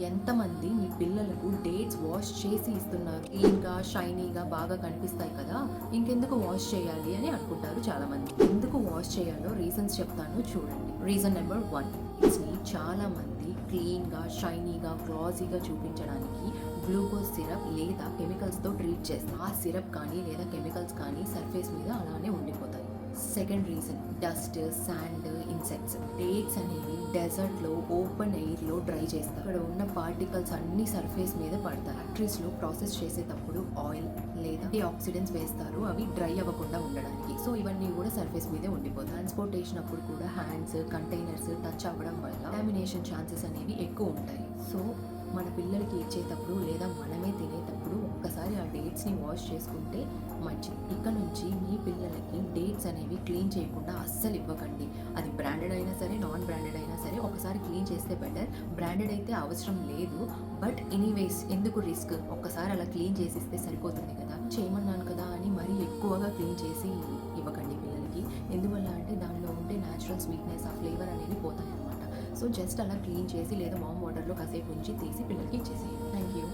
ఎంతమంది మీ పిల్లలకు dates wash చేసి ఇస్తున్నారు? క్లీన్‌గా, షైనీగా బాగా కనిపిస్తాయి కదా! ఇంకెందుకు వాష్ చేయాలి అని అనుకుంటారు చాలామంది. ఎందుకు వాష్ చేయాలో రీజన్స్ చెప్తాను చూడండి. రీజన్ నెంబర్ 1, డేట్స్‌ని చాలామంది క్లీన్‌గా, షైనీగా, గ్లాసీగా చూపించడానికి గ్లూకోజ్ సిరప్ లేదా కెమికల్స్‌తో ట్రీట్ చేస్తారు. ఆ సిరప్ కానీ లేదా కెమికల్స్ కానీ సర్ఫేస్ మీద అలానే ఉండిపోతాయి. Second reason dust, sand, insects. Dates అనేవి డెజర్ట్లో ఓపెన్ ఎయిర్లో డ్రై చేస్తారు. అక్కడ ఉన్న పార్టికల్స్ అన్ని సర్ఫేస్ మీద పడతాయి. ఫ్యాక్టరీస్లో ప్రాసెస్ చేసేటప్పుడు ఆయిల్ లేదా ఆక్సిడెంట్స్ వేస్తారు, అవి డ్రై అవ్వకుండా ఉండడానికి. సో ఇవన్నీ కూడా సర్ఫేస్ మీదే ఉండిపోతాయి. ట్రాన్స్పోర్టేషన్ అప్పుడు కూడా హ్యాండ్స్, కంటైనర్స్ టచ్ అవ్వడం వల్ల లామినేషన్ ఛాన్సెస్ అనేవి ఎక్కువ ఉంటాయి. సో మన పిల్లలకి ఇచ్చేటప్పుడు లేదా మనమే తినేటప్పుడు ఒక్కసారి ఆ డేట్స్ని వాష్ చేసుకుంటే మంచిది. ఇక్కడ నుంచి మీ పిల్లలకి డేట్స్ అనేవి క్లీన్ చేయకుండా అస్సలు ఇవ్వకండి. అది బ్రాండెడ్ అయినా సరే, నాన్ బ్రాండెడ్ అయినా సరే ఒకసారి క్లీన్ చేస్తే బెటర్. బ్రాండెడ్ అయితే అవసరం లేదు, బట్ ఎనీవేస్ ఎందుకు రిస్క్? ఒక్కసారి అలా క్లీన్ చేసిస్తే సరిపోతుంది కదా. చేయమన్నాను కదా అని మరీ ఎక్కువగా క్లీన్ చేసి ఇవ్వకండి పిల్లలకి. ఎందువల్ల అంటే దానిలో ఉండే న్యాచురల్ స్వీట్నెస్, ఆ ఫ్లేవర్ అనేది పోతాయి అన్నమాట. సో జస్ట్ అలా క్లీన్ చేసి లేదా వామ్ వాటర్లో కాసేపు ఉంచి తీసి పిల్లలకి ఇచ్చేసేయండి. Thank you.